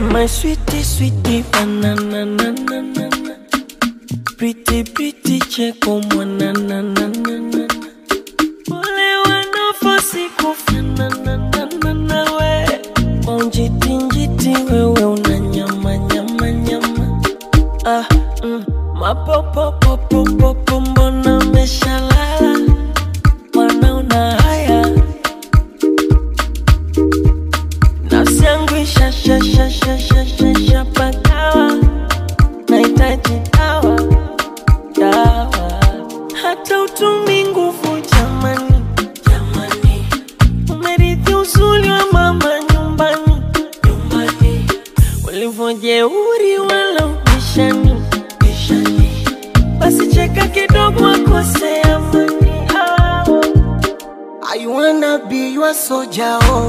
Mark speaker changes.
Speaker 1: My sweetie, sweetie, banana, na, na, na, na. Pretty, pretty, cheko, mwana, na, na, na, na. Ole wanafosi kufana, na, na, na, na, we. Onjiti, njiti, wewe unanyama, nyama, nyama. Mapopo, popo, popo, mbona meshalala. Wana unahaya. Nafsi yangu isha, sha, sha, sha, sha, sha, sha, pakawa. Naitaji dawa, dawa. Hata utumi nguvu jamani, jamani. Umerithi uzuri wa mama nyumbani, nyumbani. Ulivojeuri wala ubishani, bishani. Basi cheka kidogo akose amani. I wanna be your soldier, oh.